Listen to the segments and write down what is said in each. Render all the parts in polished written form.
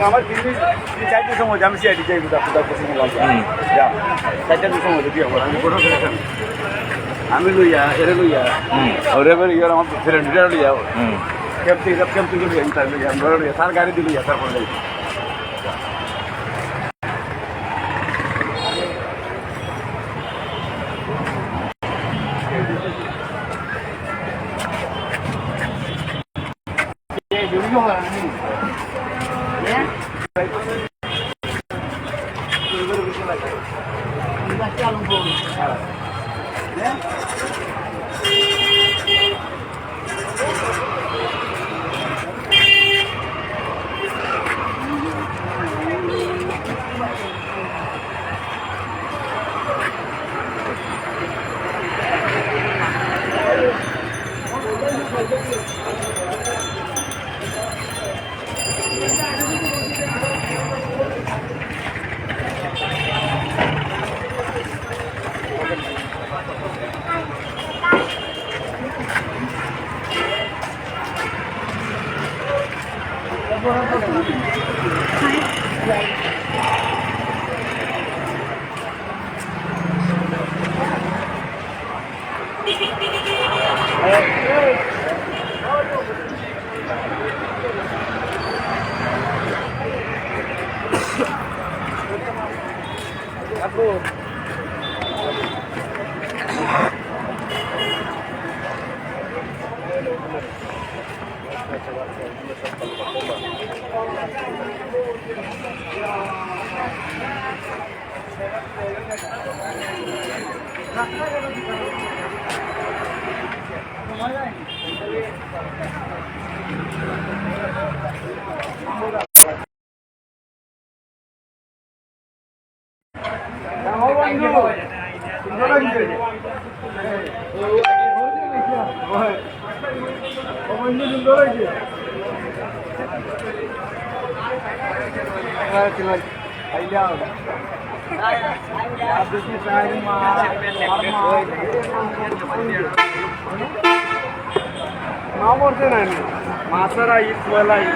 আমার 3-4 সময় আমি সিআইডি যাই চারটার সময় কি হবো আমি কোথাও ফেলেছেন আমি লইয়া এরে লইয়া ওরে ইয়ে আমার ফ্রেন্ডরা লইয়া ক্যাম্পিং লইয়া তার লইয়া আমরা লইয়া তার গাড়ি দিয়ে লইয়া তারপর যাই মাছরা ঈদ বেলায়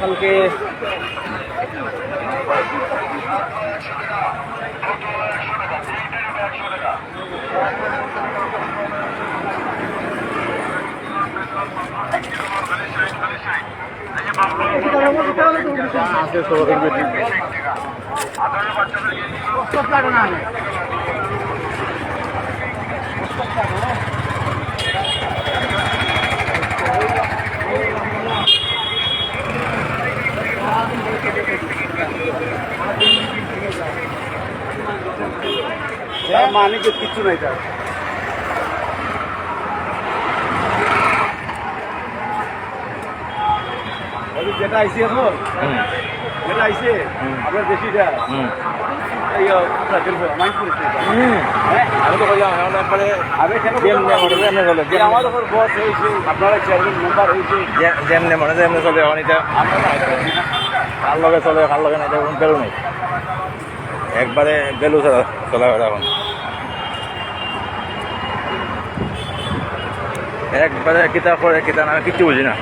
কালকে মানে কিচ্ছু নাই তার যেটা আইসি এখন যেটা আইসে আপনার দেশিটা আমি তো বললাম আমার ওপর বস হয়েছে আপনারা চেয়ারম্যান মেম্বার হয়েছে যেমনি মনে যেমনি চলে এখন এটা কার লগে চলে কার লগে নাই এখন গেল নেই একবারে গেলু চলা এখন একবারে কিতা করে কিতা না কিচ্ছু বুঝি না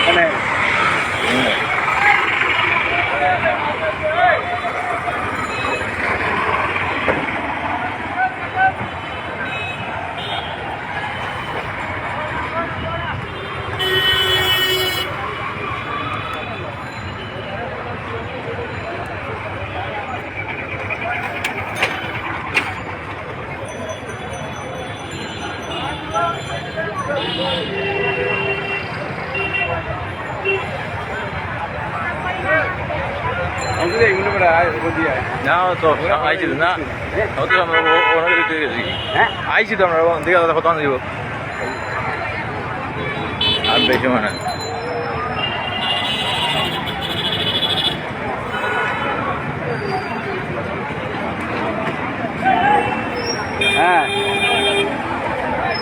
মানে না তো আইছি না অত আমরা ওনাকে দিতে গেছি আইছি তো আমরা দিকে দাদা কত দিব আর বেশি মানে হ্যাঁ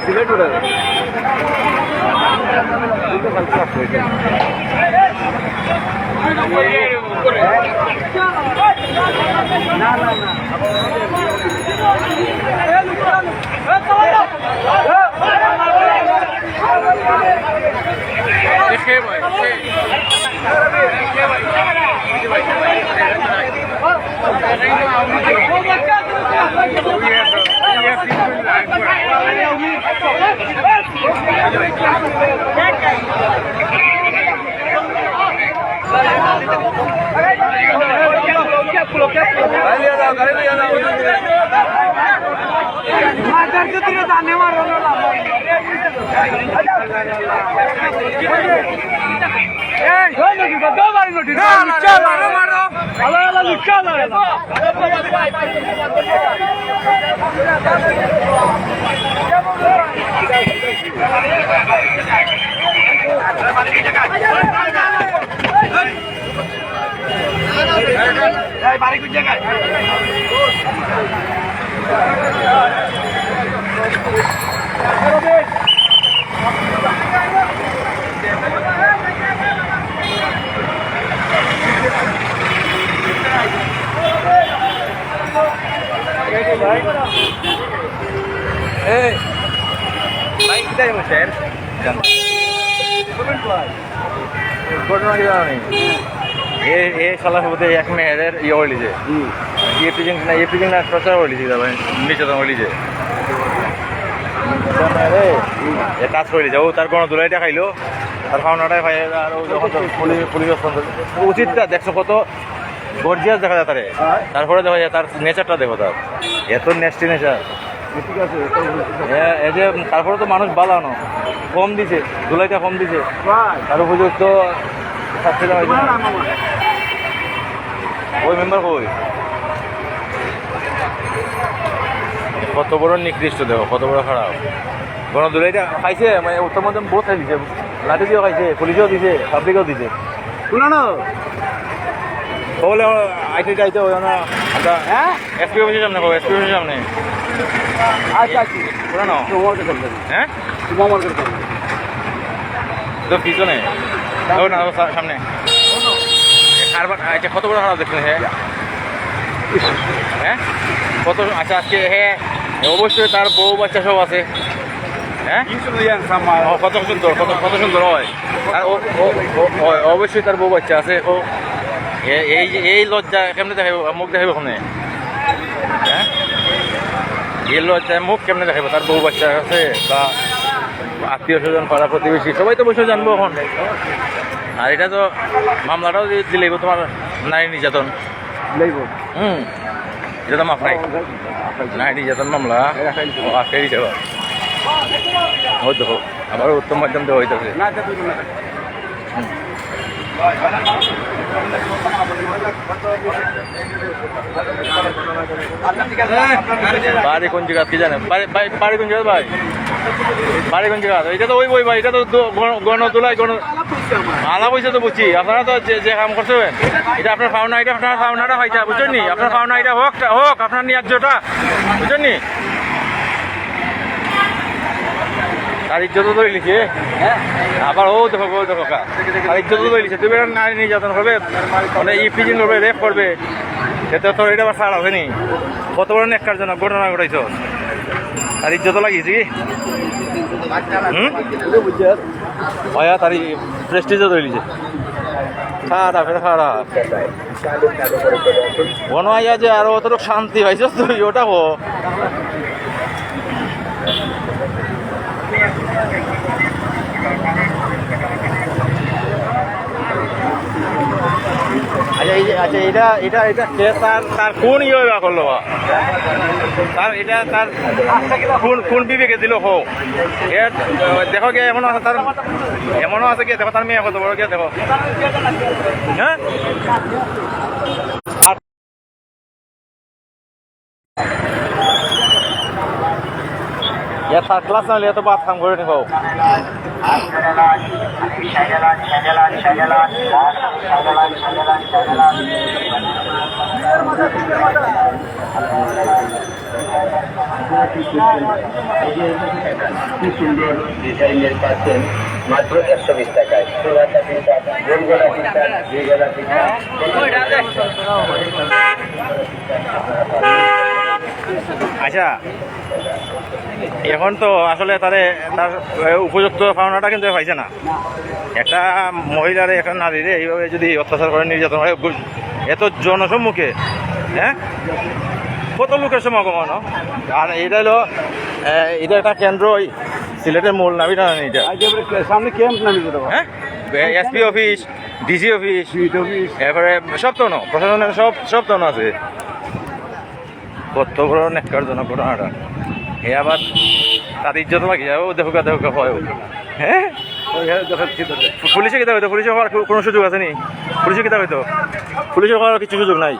সিলেট উঠে না না না বাড়ি কোন জায়গায় ঘটনা কি জানি এ খেলার মধ্যে এক মেয়েদের ইয়ে হলিছে এপ্রিজিং না প্রচার হলিছে নিচেতন হলিছে কাজ করিছে ও তার কোনো দোলাইটা খাইলো তার খাওয়ানোটাই খাই আর ও যখন পুলিশ উচিতটা দেখছো কত গর্জিয়াস দেখা যায় তারে তারপরে দেখা যায় তার নেচারটা দেখো তার এত নেস্টি নেচার এই যে তারপরে তো মানুষ বালানো কম দিছে দোলাইটা কম দিছে তার উপযুক্ত শাস্তি দেওয়া হয়েছে ওই মেম্বার কই কত বড় নিকৃষ্ট দেখো কত বড় খারাপ গণদোলাইটা খাইছে মানে উত্তর মধ্যে বহুত খাই দিছে লাঠি দিয়েও খাইছে পুলিশেও দিছে পাবলিকেও দিছে শুনানো বলে আইতে যাইতে ওই না হ্যাঁ এসপি অফিসের সামনে এসপি অফিসের সামনে আচ্ছা আচ্ছা শুনানো হ্যাঁ তো পিছনে না সামনে কারবার আচ্ছা কত বড় খারাপ দেখলেন হ্যাঁ কত আচ্ছা আজকে হ্যাঁ অবশ্যই তার বউ বাচ্চা সব আছে হ্যাঁ কত সুন্দর কত সুন্দর হয় আর অবশ্যই তার বউ বাচ্চা আছে ও এই লজ্জা কেমনে দেখাব মুখ দেখাব ওখানে হ্যাঁ এই লজ্জায় মুখ কেমনে দেখাব তার বউ বাচ্চা আছে বা আত্মীয় স্বজন পাড়া প্রতিবেশী সবাই তো বসে জানবো এখন আর এটা তো মামলাটাও দিলেই তোমার নারী নির্যাতন এটা তো মাফ নাই নারী নির্যাতন মামলা আটকাই দিতে ওই দেখো আবার উত্তম মাধ্যম দেওয়া হইতেছে বাড়ি কোন জায়গা কি জানে বাড়ি কোন জায়গা ভাই বাড়ি কোন জায়গা এটা তো ওই বই ভাই এটা তো গণতোলায় আলা পয়সা তো বুঝছি আপনারা তো যে কাম করছেন এটা আপনার পাওনা এটা আপনার পাওনাটা হয়টা বুঝছেন নি আপনার পাওনা এটা হোক আপনার ন্যায্যটা বুঝছেন নি তার ইজ্জত তো লিখে আবার ও দেখো তার ইজ্জত তো লিখছে তুমি নারী নির্যাতন করবে মানে ইফিজিং করবে রেপ করবে সেটা তো এটা আবার ছাড় হবে নি কত বড় নেককারজনক ঘটনা ঘটাইছ তার ইজ্জত লাগিয়েছি ভাইয়া তার প্রেস্টিজও তৈরিছে খারাপ মনে হয় যে আরো অতটুকু শান্তি পাইছ তুই ওটা হো আচ্ছা এটা তার কোন ইয়ে করলো তার এটা তার কোন বিবেকে দিল হোক দেখো গে এমনও আছে তার এমনও আছে গিয়ে দেখো তার মেয়ে কত বড় গিয়ে দেখো হ্যাঁ ইয়া থার্ড ক্লাস না হলে এত বাদ কাম করে নিবো কি সুন্দর ডিজাইনের পাচ্ছেন মাত্র 120 টাকায়। আচ্ছা এখন তো আসলে তার উপযুক্ত পাওনাটা কিন্তু পাইছে না। একটা মহিলার একটা নারীরে এইভাবে যদি অত্যাচার করে নির্যাতন হয় এত জনসম্মুখে, হ্যাঁ কত লোকের সমাগমন। আর এটা হলো এটা একটা কেন্দ্র ওই সিলেটের মূল নামি না এটা সামনে ক্যাম্প নামি দেবো। হ্যাঁ SP office, DC office, sweet office এরপরে সব তো প্রশাসনের সব তো আছে। কত বড় নেককারজনক ঘটনাটা। এ আবার তার ইজ্জত বাকি যাবে দেখা হয়। হ্যাঁ পুলিশে কিতা হইতো? পুলিশে হওয়ার কোনো সুযোগ আছে নি? পুলিশে কিতা হইতো? পুলিশে হওয়ার কিছু সুযোগ নাই।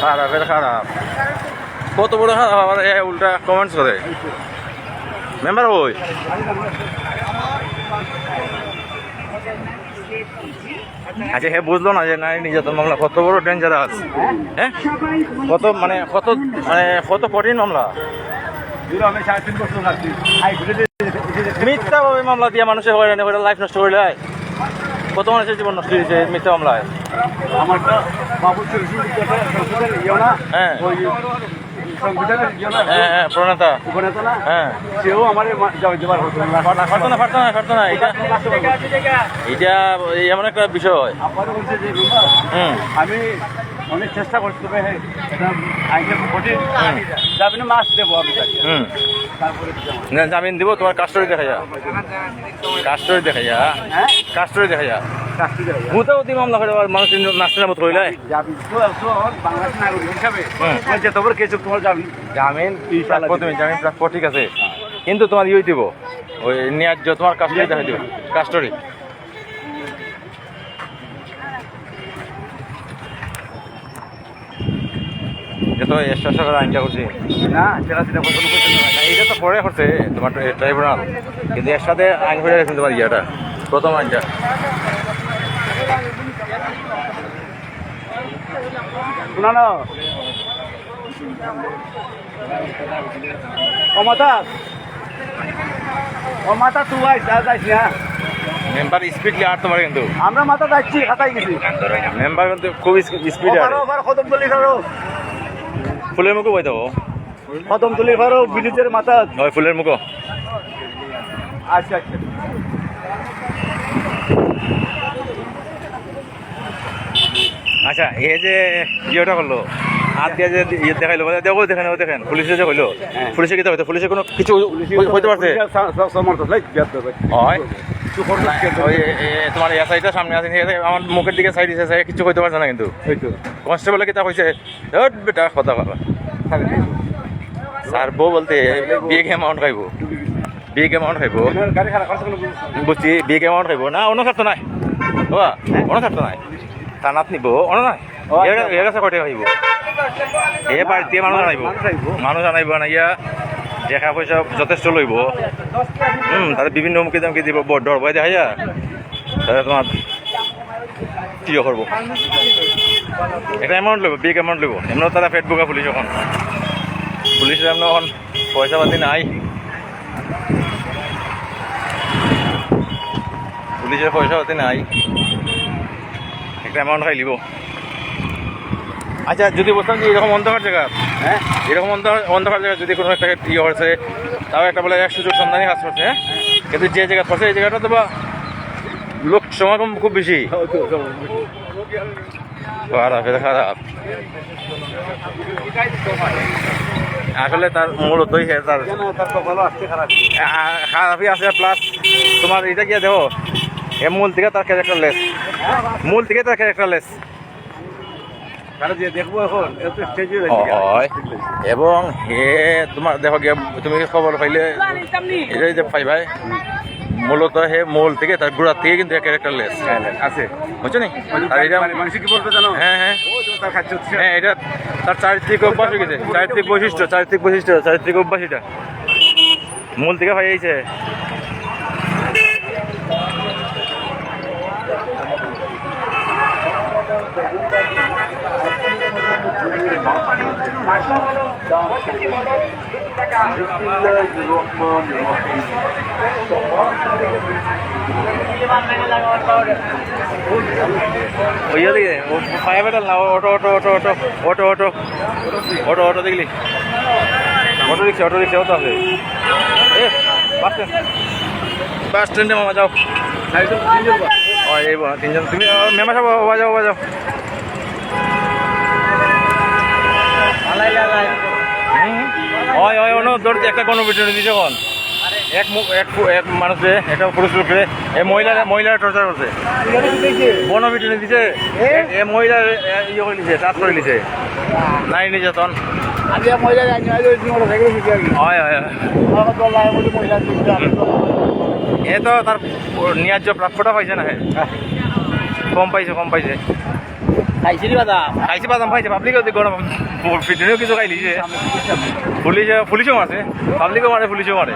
খারাপ কত বড় খারাপ। আবার উল্টা কমেন্টস করে মেম্বার ওই আচ্ছা হ্যাঁ বুঝলো না যে নারী নির্যাতন মামলা কত বড় ডেঞ্জারাস। হ্যাঁ কত কত কঠিন মামলা। আমি 3.5 বছর আছি মিথ্যাভাবে মামলা দিয়ে মানুষের হয়রানি করে লাইফ নষ্ট করে দেয়। কত মানুষের জীবন নষ্ট হয়েছে মিথ্যা মামলায়। আমার তো বাবু ইয়ে না হ্যাঁ ওই সংবিধানের ইয়ে না হ্যাঁ প্রণেতা উপনেতা না, হ্যাঁ সেও আমার দেবার হতো না। পারতো না এটা এমন একটা বিষয়। আপনারা বলছে যে হুম আমি অনেক চেষ্টা করতে হবে, আইনটা কঠিন যাবে না, মাস দেবো আমি তাকে। হুম তারপরে দিতে হবে। না জামিন দিব তোমার কাস্টরি দেখা যা হ্যাঁ কাস্টরি দেখা যা শাস্তি দেবো। হুতাহুতি মামলা করে আবার মানুষ নাস্তার মতো হইলে যাবি তো বাংলাদেশ নাগরিক হিসাবে হুম। যেতে পারে কেসে তোমার যাবি। জামিন জামিন প্রাপ্য ঠিক আছে, কিন্তু তোমার ইয়ে দিব ওই ন্যায্য তোমার কাস্টরি দেখা দিব কাস্টরি। এটা তো এক্সট্রা সরকার আইনটা করছি না সেটা সেটা পছন্দ করছে না। না, এটা তো পরে করছে তোমার ট্রাইব্যুনাল, কিন্তু এর সাথে আইন করে রাখছেন তোমার ইয়েটা প্রথম আইনটা। শোনা না মাথা তুই যাইছি না, মেম্বার স্পিডলি আর তোমার কিন্তু আমরা মাথা যাচ্ছি খাতাই গেছি। মেম্বার কিন্তু খুব স্পিড আর কদম তুলি ফারো, ফুলের মুখো বই দেবো কদম তুলি ফারো ব্রিজের মাথা। ওই ফুলের মুখো। আচ্ছা আচ্ছা আচ্ছা এই যে ইয়েটা করলো হাত দিয়ে যে ইয়ে দেখাইলো দেখো দেখেন ও দেখেন পুলিশে যে হইলো পুলিশে কি হইতো? পুলিশে কোনো কিছু হইতে পারছে হয় ওই তোমার সাইডটা সামনে আছে আমার মুখের দিকে সাইড দিছে কিছু হইতে পারছে না, কিন্তু কনস্টেবলে কিতা কইছে বেটা কথা কথা স্যার বউ বলতে বিগ অ্যামাউন্ট খাইবো বুঝছি বিগ অ্যামাউন্ট খাইবো না, অন্য খাতো নাই বাবা, অন্য খাতো নাই থানাত নিব অন্য নাই এর কাছে কয়টা খাইব এ বাড়িতে মানুষ আনাইব না ইয়া দেখা পয়সা যথেষ্ট লইব। তাহলে বিভিন্ন মুখে দামকে দিব ডর ভয় দেখা যায়, তাহলে তোমার কি করবো একটা অ্যামাউন্ট লইব বিগ অ্যামাউন্ট লইব। এমন তারা পেট বোকা পুলিশ এখন পুলিশের এমন এখন পয়সা পাতি নাই, পুলিশের পয়সা পাতি নাই, একটা অ্যামাউন্ট খাই লিব। আচ্ছা যদি বলতাম যে এরকম অন্ধকার জায়গা, হ্যাঁ এরকম অন্ধকার জায়গা যদি কোনো একটা ইয়ে হয়েছে তাও একটা বলে এক সুযোগ সন্ধানই কাজ করছে, হ্যাঁ কিন্তু যে জায়গা করছে এই জায়গাটা তো বা লোক সমাগম খুব বেশি খারাপ। আসলে তার মূলতই তার খারাপই আছে, প্লাস তোমার এটা গিয়ে দেখো এ মূল থেকে তার ক্যারেক্টার লেস দেখবো এখন এবং হে তোমার দেখো গিয়ে তুমি খবর পাইলে এটাই যে পাই ভাই মূলত হে মূল থেকে তার গোড়ার থেকে কিন্তু একটা লেস আছে বুঝছো নি আর এটা মানুষ কি বলবে জানো হ্যাঁ হ্যাঁ ও তো তার খাদ্য হচ্ছে হ্যাঁ এটা তার চারিত্রিক অভ্যাস হয়ে গেছে চারিত্রিক অভ্যাস এটা মূল থেকে পাইছে ওই দিকে পায়ে বেটাল না auto auto auto auto auto auto auto auto দেখলি অটো রিক্সা অটো আছে এ বাস স্ট্যান্ডে মামা যাও ও এই তিনজন তুমি মেমা যাও বাজাও হয় অন্য ধরতে একটা গণপিটুনি দিছে কোন এক মানুষে একটা পুরুষ লোককে এই মহিলার টর্চার করছে গণপিটুনি দিছে এ মহিলার ইয়ে করে দিছে টাচ করে দিছে নাই নির্যাতন হয় এ তো তার ন্যায্য প্রাপ্যটা পাইছে না কম পাইছে খাইছে বাদাম পাইছে পাবলিকও গণপিটুনিও কিছু খাই লিছে পুলিশও মারছে পাবলিকও মারে পুলিশও মারে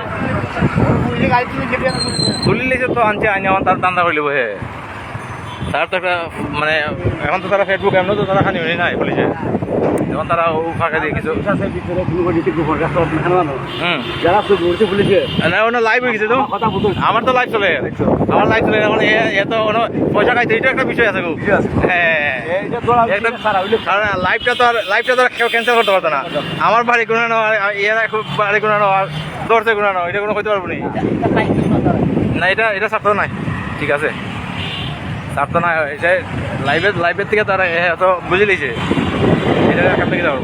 তুলি লিছে তো আনছে আইন তার দান্দা করে লিব হে তার তো একটা মানে এখন তো তারা ফেসবুক এমন তো তারা খানি নাই পুলিশে এখন তারা ও ফাঁকা দিয়ে কিছু যারা পুলিশে না ওনা লাইভ হয়ে গেছে তো আমার তো লাইভ চলে এখন এ তো পয়সা খাইছে এটা একটা বিষয় আছে খুব হ্যাঁ লাইভটা তো আর কেউ ক্যান্সেল করতে পারতো না আমার বাড়ি গুণানো এরা খুব বাড়ি গুণানো আর দর্শে গুণানো এটা কোনো হইতে পারবো না এটা ছাড়তো নাই ঠিক আছে ছাড়তো না এটা লাইভের থেকে তারা এত বুঝে লিছে এটা এখান থেকে যাবো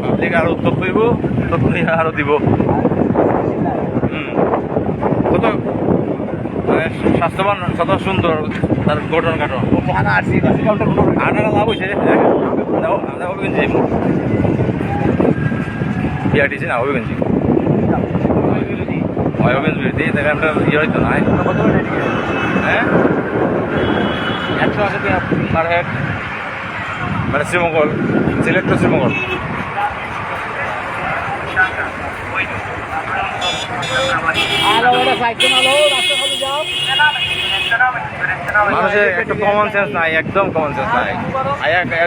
পাবলিক আরো উত্তর দিব আরো দিব কত মানে স্বাস্থ্যবান কত সুন্দর তার গঠন কাঠন আনারা লাভ হয়েছে হবিগঞ্জি বিআরটিসি না হবিগঞ্জি হবিগঞ্জ বিরতি তাহলে আমরা ইয়ে হইতো না হ্যাঁ 100 আছে পার হেড মানে শ্রীমঙ্গল সিলেক্ট তো শ্রীমঙ্গল মানুষের একটু কমন সেন্স নাই একদম কমন সেন্স নাই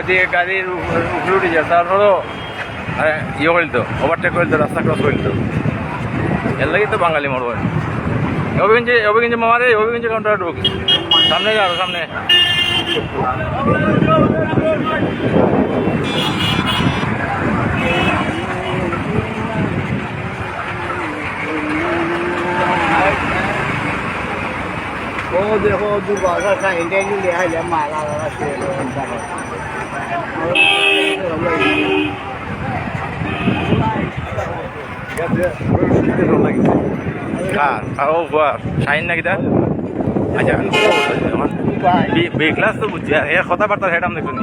দিয়ে গাড়ির উপরে উঠে যায় তারপরও ইয়ে করিল তো ওভারটেক করিল তো রাস্তা ক্রস করিল তো এর লাগে তো বাঙালি মরব অভিগঞ্জে মামারে অভিগঞ্জে কাউন্টার ঢুক সামনে যাও সামনে ও দেখো দুর্গা সাইডে নিয়ে আইলে মালা আছে শাইন নাকি তা আচ্ছা বি ক্লাস তো বুঝছি আর এর কথাবার্তা হেডাম দেখুন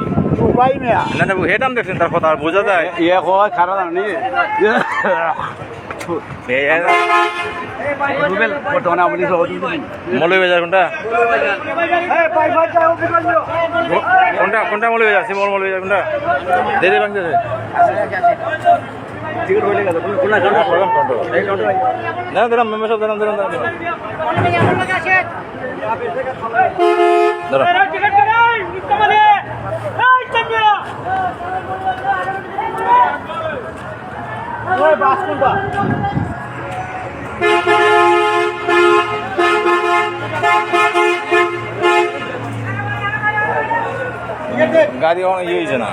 না না হেডাম দেখছেন তার কথা বোঝা যায় ইয়ে কয় খারাপ জানি মৌলভীবাজার কোনটা কোনটা মৌলভীবাজার শিমল মৌলভীবাজার কোনটা দেরি ভাঙতেছে না দিলাম মেম্বার সব দিলাম গাড়ি ইয়ে হয়েছে না